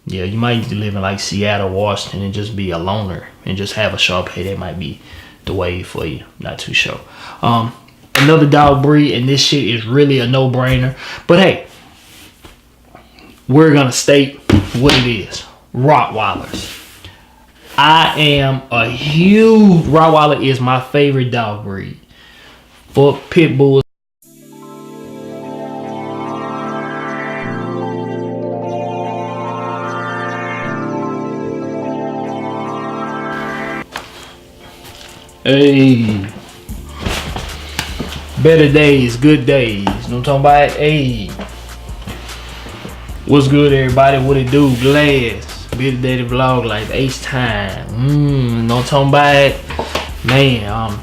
Yeah, you might need to live in like Seattle, Washington, and just be a loner and just have a Shar-Pei. That might be the way for you. Not too sure. Another dog breed, and this shit is really a no-brainer. But hey, we're gonna state what it is. Rottweilers. I am a huge Rottweiler is my favorite dog breed. Fuck pit bulls. Hey, better days, good days. You know what I'm talking about? Hey, what's good, everybody? What it do? Glass, Better Daddy Vlog Life, Ace Time. You know what I'm talking about? Man,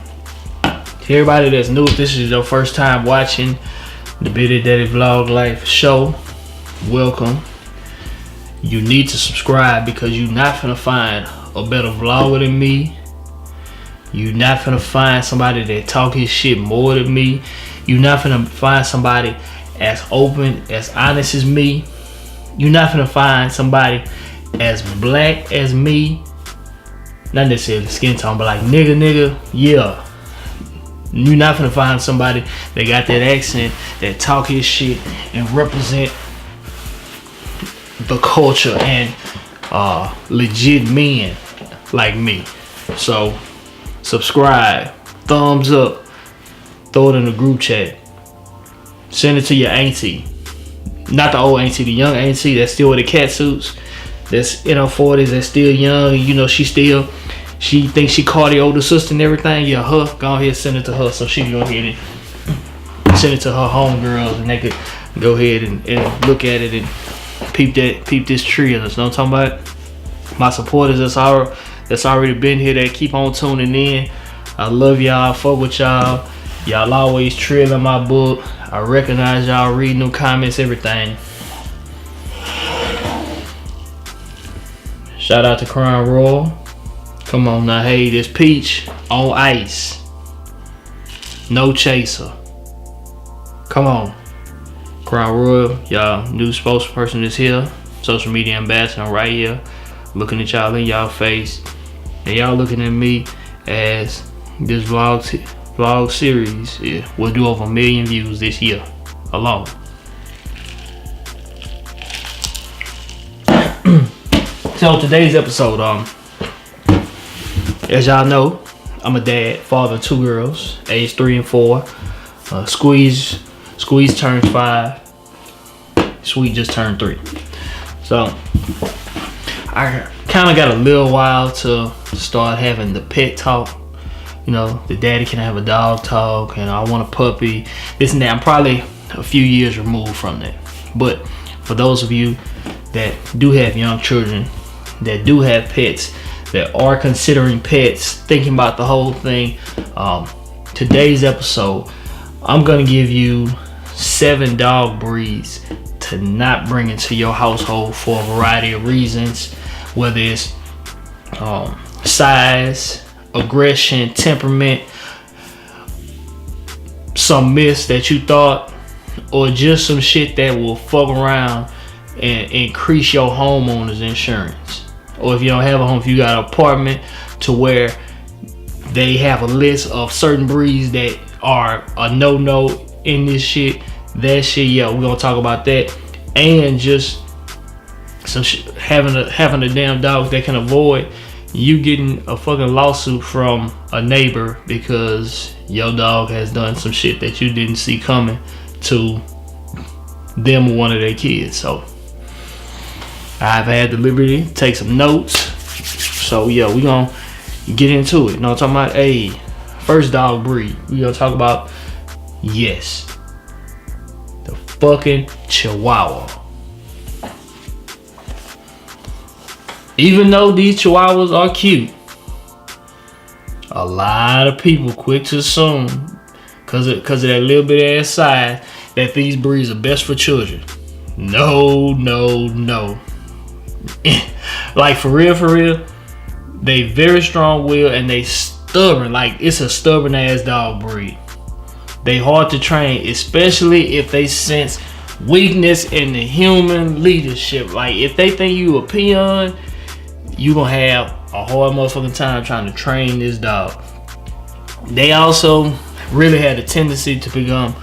to everybody that's new, if this is your first time watching the Better Daddy Vlog Life show, welcome. You need to subscribe because you're not gonna find a better vlogger than me. You're not finna find somebody that talk his shit more than me. You're not finna find somebody as open, as honest as me. You're not finna find somebody as black as me. Not necessarily skin tone, but like nigga, yeah. You're not finna find somebody that got that accent, that talk his shit and represent the culture and legit men like me. So subscribe, thumbs up, throw it in the group chat, send it to your auntie, not the old auntie, the young auntie that's still with the cat suits, that's in her 40s, that's still young. You know, she thinks she caught the older sister and everything. Yeah, her, go ahead, send it to her so she can go ahead and send it to her homegirls and they could go ahead and look at it and peep this tree. You know what I'm talking about? My supporters that's already been here, that keep on tuning in. I love y'all, fuck with y'all. Y'all always trailing my book. I recognize y'all reading them comments, everything. Shout out to Crown Royal. Come on now, hey, this peach on ice. No chaser. Come on. Crown Royal, y'all new spokesperson is here. Social media ambassador right here. Looking at y'all in y'all face. And y'all looking at me as this vlog series will do over 1 million views this year alone. So today's episode, as y'all know, I'm a dad, father of 2 girls, age 3 and 4. Squeeze turns 5. Sweet just turned 3. So I kind of got a little while to start having the pet talk. You know, the daddy can have a dog talk, and I want a puppy, this and that. I'm probably a few years removed from that. But for those of you that do have young children, that do have pets, that are considering pets, thinking about the whole thing, today's episode, I'm gonna give you 7 dog breeds to not bring into your household for a variety of reasons, whether it's size, aggression, temperament, some myths that you thought, or just some shit that will fuck around and increase your homeowner's insurance. Or if you don't have a home, if you got an apartment to where they have a list of certain breeds that are a no-no in this shit, that shit, yeah, we're gonna talk about that. And just some having a damn dog that can avoid you getting a fucking lawsuit from a neighbor because your dog has done some shit that you didn't see coming to them or one of their kids. So I've had the liberty to take some notes. So yeah, we gonna get into it. You know what I'm talking about? Hey, first dog breed we gonna talk about, yes, the fucking Chihuahua. Even though these Chihuahuas are cute, a lot of people quick to assume, cause of that little bit of ass size, that these breeds are best for children. No. Like for real, they very strong willed and they stubborn. Like it's a stubborn ass dog breed. They hard to train, especially if they sense weakness in the human leadership. Like, if they think you a peon, you gonna have a hard motherfucking time trying to train this dog. They also really had a tendency to become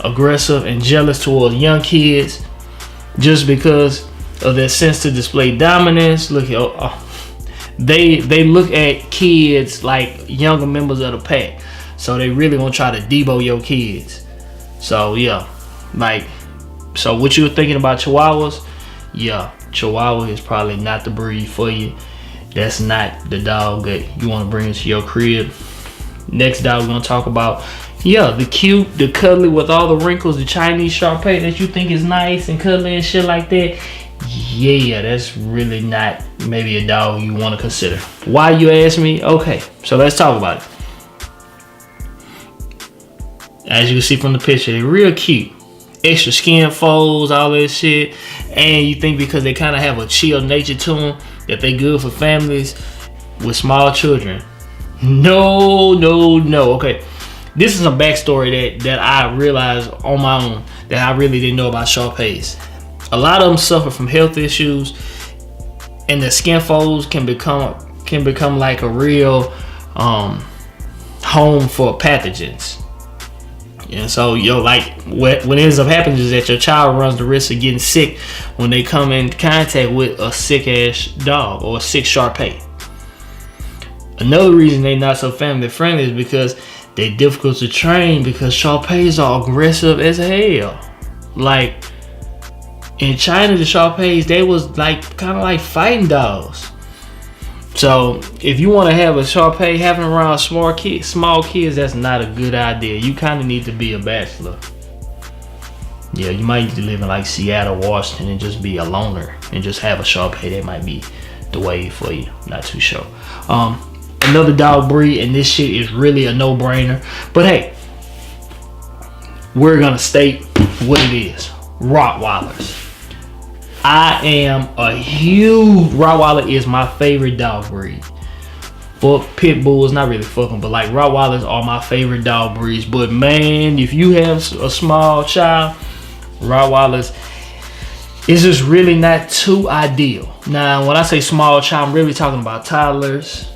aggressive and jealous towards young kids just because of their sense to display dominance. Look, they look at kids like younger members of the pack, so they really gonna try to debo your kids. So yeah, like, so what you were thinking about Chihuahuas? Yeah, Chihuahua is probably not the breed for you. That's not the dog that you want to bring into your crib. Next dog we're gonna talk about, yeah, the cute, the cuddly with all the wrinkles, the Chinese Shar-Pei that you think is nice and cuddly and shit like that. Yeah, that's really not maybe a dog you want to consider. Why, you ask me? Okay, so let's talk about it. As you can see from the picture, they're real cute. Extra skin folds, all that shit. And you think because they kind of have a chill nature to them that they good for families with small children. No. Okay, this is a backstory that I realized on my own that I really didn't know about Shar-Peis. A lot of them suffer from health issues, and the skin folds can become like a real home for pathogens. And so, like, what ends up happening is that your child runs the risk of getting sick when they come in contact with a sick ass dog or a sick Shar-Pei. Another reason they're not so family friendly is because they're difficult to train, because Shar-Peis are aggressive as hell. Like, in China, the Shar-Peis, they was like kind of like fighting dogs. So if you want to have a Shar-Pei, having around small kids, that's not a good idea. You kind of need to be a bachelor. Yeah, you might need to live in like Seattle, Washington, and just be a loner and just have a Shar-Pei. That might be the way for you. Not too sure. Another dog breed, and this shit is really a no-brainer. But hey, we're gonna state what it is. Rottweilers. I am a huge Rottweiler is my favorite dog breed. Fuck pit bulls, not really fucking, but like Rottweilers are my favorite dog breeds. But man, if you have a small child, Rottweilers is just really not too ideal. Now, when I say small child, I'm really talking about toddlers.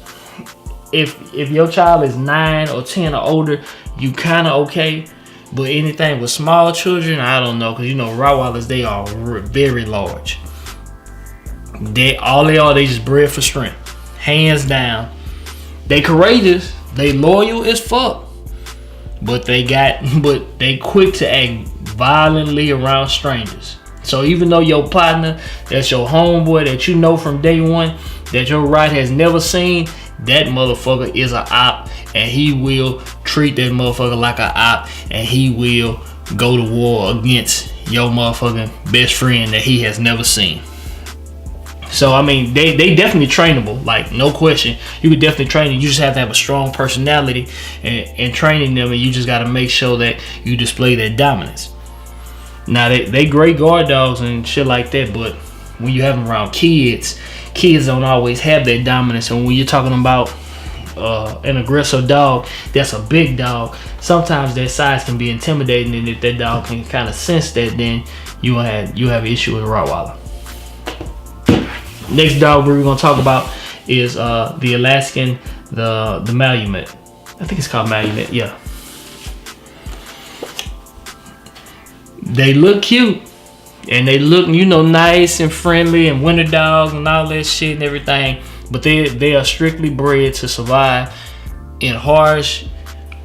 If your child is 9 or 10 or older, you kind of okay. But anything with small children, I don't know, because you know Rottweilers, they are very large. They just bred for strength, hands down. They courageous, they loyal as fuck, but they quick to act violently around strangers. So even though your partner, that's your homeboy that you know from day one, that your ride has never seen, that motherfucker is a op, and he will treat that motherfucker like a op, and he will go to war against your motherfucking best friend that he has never seen. So I mean, they definitely trainable, like no question. You could definitely train them. You just have to have a strong personality and training them, and you just got to make sure that you display that dominance. Now they great guard dogs and shit like that, but when you have them around kids don't always have that dominance. And when you're talking about an aggressive dog that's a big dog, sometimes that size can be intimidating, and if that dog can kind of sense that, then you have an issue with a Rottweiler. Next dog we're gonna talk about is the Alaskan, the Malamute. I think it's called Malamute. Yeah. They look cute. And they look, nice and friendly and winter dogs and all that shit and everything. But they are strictly bred to survive in harsh,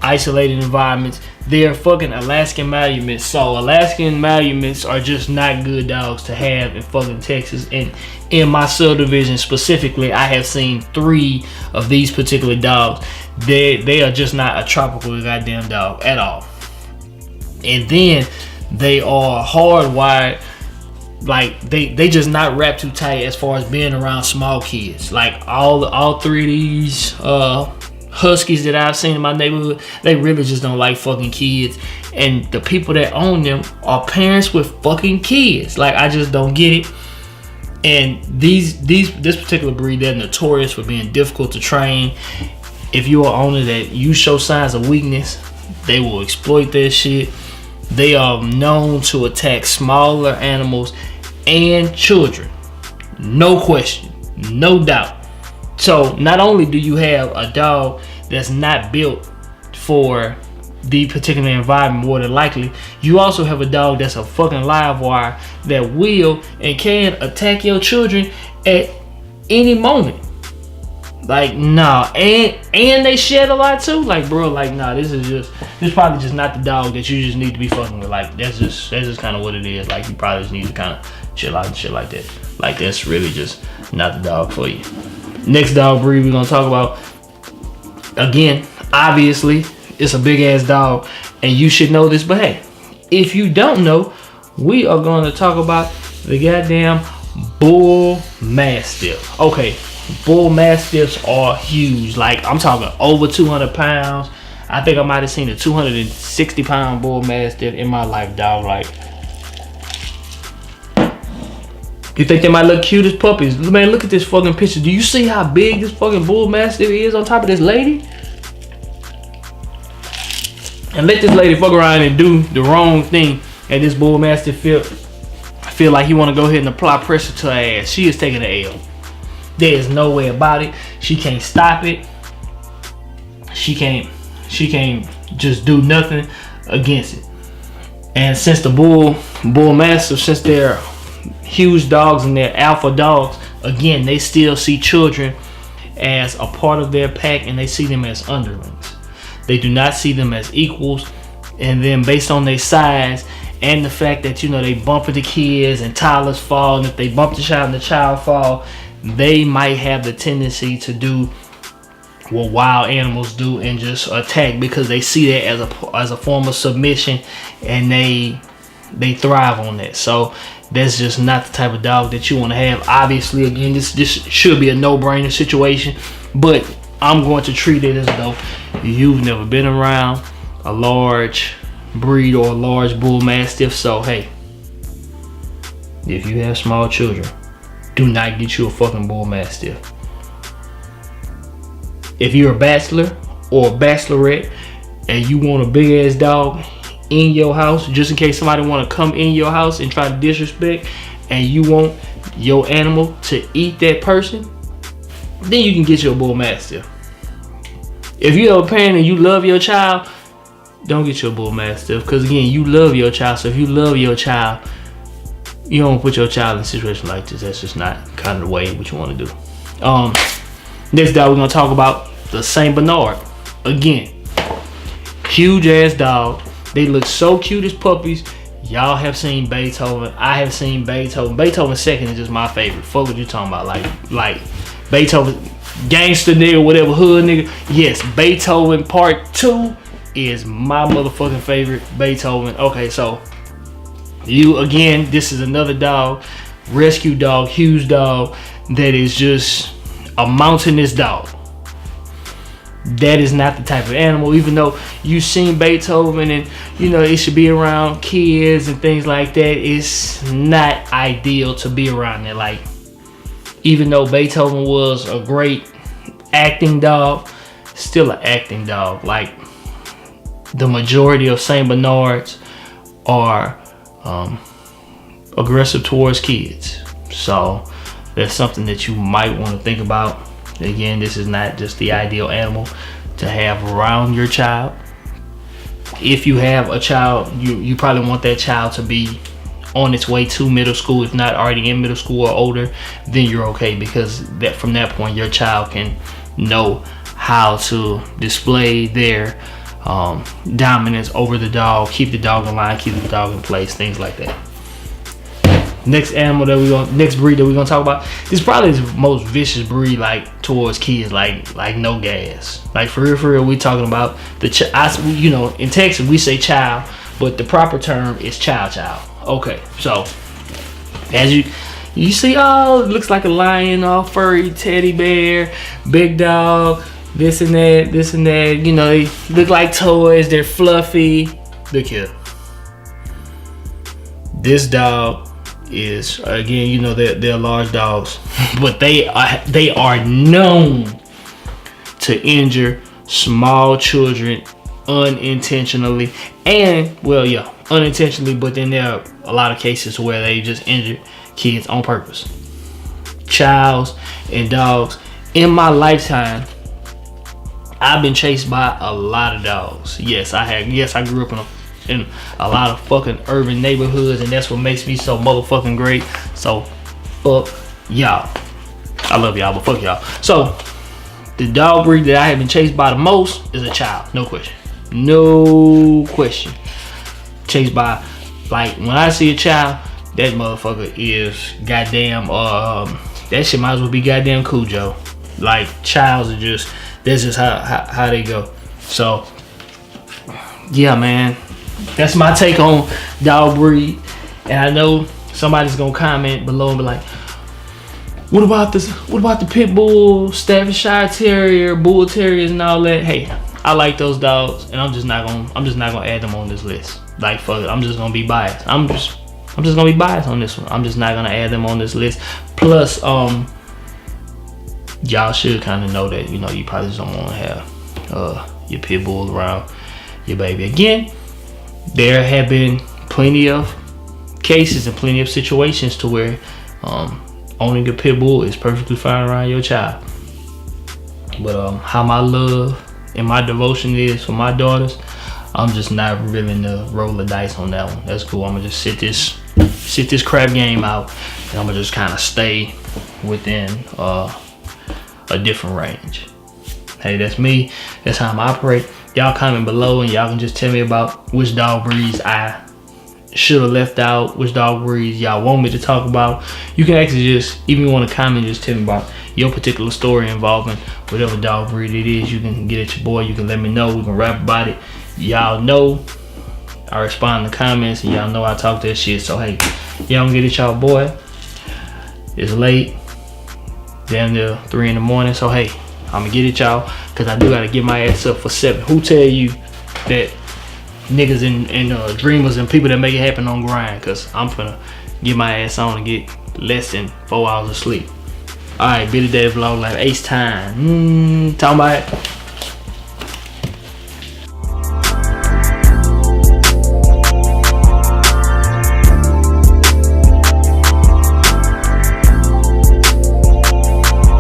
isolated environments. They're fucking Alaskan Malamutes. So Alaskan Malamutes are just not good dogs to have in fucking Texas. And in my subdivision specifically, I have seen 3 of these particular dogs. They are just not a tropical goddamn dog at all. And then they are hardwired, like they just not wrapped too tight as far as being around small kids. Like all 3 of these Huskies that I've seen in my neighborhood, they really just don't like fucking kids. And the people that own them are parents with fucking kids. Like, I just don't get it. And this particular breed, they're notorious for being difficult to train. If you're an owner that you show signs of weakness, they will exploit that shit. They are known to attack smaller animals and children. No question, no doubt. So not only do you have a dog that's not built for the particular environment, more than likely, you also have a dog that's a fucking live wire that will and can attack your children at any moment. Like, nah, and they shed a lot too. Like, bro, like, nah, this probably just not the dog that you just need to be fucking with. Like, that's just kind of what it is. Like, you probably just need to kind of chill out and shit like that. Like, that's really just not the dog for you. Next dog breed we're gonna talk about, again, obviously, it's a big ass dog, and you should know this. But hey, if you don't know, we are gonna talk about the goddamn Bull Mastiff. Okay. Bull Mastiffs are huge. Like, I'm talking over 200 pounds. I think I might have seen a 260 pound Bull Mastiff in my life, dog. Like, you think they might look cute as puppies? Man, look at this fucking picture. Do you see how big this fucking Bull Mastiff is on top of this lady? And let this lady fuck around and do the wrong thing, and this Bull Mastiff feel like he want to go ahead and apply pressure to her ass. She is taking the L. There is no way about it. She can't stop it. She can't just do nothing against it. And since the Bull Mastiff, since they're huge dogs and they're alpha dogs, again, they still see children as a part of their pack, and they see them as underlings. They do not see them as equals. And then based on their size and the fact that, you know, they bump into kids and toddlers fall, and if they bump the child and the child fall, they might have the tendency to do what wild animals do and just attack, because they see that as a form of submission, and they thrive on that. So that's just not the type of dog that you want to have. Obviously, again, this should be a no-brainer situation, but I'm going to treat it as though you've never been around a large breed or a large Bull Mastiff. So hey, if you have small children, do not get you a fucking Bull Mastiff. If you're a bachelor or a bachelorette and you want a big ass dog in your house, just in case somebody want to come in your house and try to disrespect, and you want your animal to eat that person, then you can get you a Bull Mastiff. If you're a parent and you love your child, don't get you a Bull Mastiff, because again, you love your child. So if you love your child, you don't put your child in a situation like this. That's just not kind of the way what you want to do. Next dog we're gonna talk about, the Saint Bernard. Again, huge ass dog. They look so cute as puppies. Y'all have seen Beethoven. I have seen Beethoven. Beethoven second is just my favorite. Fuck what you talking about? Like Beethoven, gangster nigga, whatever, hood nigga. Yes, Beethoven Part 2 is my motherfucking favorite Beethoven. Okay, so again, this is another dog, rescue dog, huge dog, that is just a mountainous dog. That is not the type of animal, even though you've seen Beethoven and, you know, it should be around kids and things like that. It's not ideal to be around there. Like, even though Beethoven was a great acting dog, still an acting dog. Like, the majority of Saint Bernards are aggressive towards kids. So that's something that you might want to think about. Again, this is not just the ideal animal to have around your child. If you have a child, you probably want that child to be on its way to middle school. If not already in middle school or older, then you're okay, because that from that point your child can know how to display their dominance over the dog, keep the dog in line, keep the dog in place, things like that. Next breed that we're gonna talk about, this is probably the most vicious breed, like towards kids, like no gas. Like for real, we talking about you know, in Texas we say chow, but the proper term is chow chow. Okay, so as you see, oh, it looks like a lion, all furry, teddy bear, big dog, this and that. You know, they look like toys. They're fluffy. Look here, this dog is, again, you know, they're large dogs, but they are known to injure small children unintentionally, and well, yeah, unintentionally, but then there are a lot of cases where they just injured kids on purpose. Chows and dogs. In my lifetime, I've been chased by a lot of dogs. Yes, I have. Yes, I grew up in a lot of fucking urban neighborhoods, and that's what makes me so motherfucking great. So, fuck y'all. I love y'all, but fuck y'all. So, the dog breed that I have been chased by the most is a Chow. No question. No question. Chased by, like, when I see a Chow, that motherfucker is goddamn, that shit might as well be goddamn Cujo. Like, Chows are just, that's just how they go. So, yeah, man. That's my take on dog breed. And I know somebody's gonna comment below and be like, what about the pit bull, Staffordshire Terrier, bull terriers and all that? Hey, I like those dogs, and I'm just not gonna add them on this list. Like, fuck it, I'm just gonna be biased. I'm just gonna be biased on this one. I'm just not gonna add them on this list. Plus, y'all should kind of know that, you know, you probably just don't want to have your pit bull around your baby. Again, there have been plenty of cases and plenty of situations to where owning a pit bull is perfectly fine around your child. But how my love and my devotion is for my daughters, I'm just not willing to roll the dice on that one. That's cool. I'm gonna just sit this crap game out, and I'm gonna just kind of stay within a different range. Hey, that's me. That's how I'm operate. Y'all comment below, and y'all can just tell me about which dog breeds I should have left out, which dog breeds y'all want me to talk about. You can actually just, even if you want to comment, just tell me about your particular story involving whatever dog breed it is. You can get at your boy. You can let me know. We can rap about it. Y'all know I respond to comments, and y'all know I talk that shit. So hey, y'all can get at y'all boy. It's late, damn near 3 in the morning. So hey, I'm gonna get at y'all, cause I do gotta get my ass up for 7. Who tell you that niggas and dreamers and people that make it happen on grind? Cause I'm finna get my ass on and get less than 4 hours of sleep. Alright, Billy Daddy Vlog Life, Ace time. Talking about it.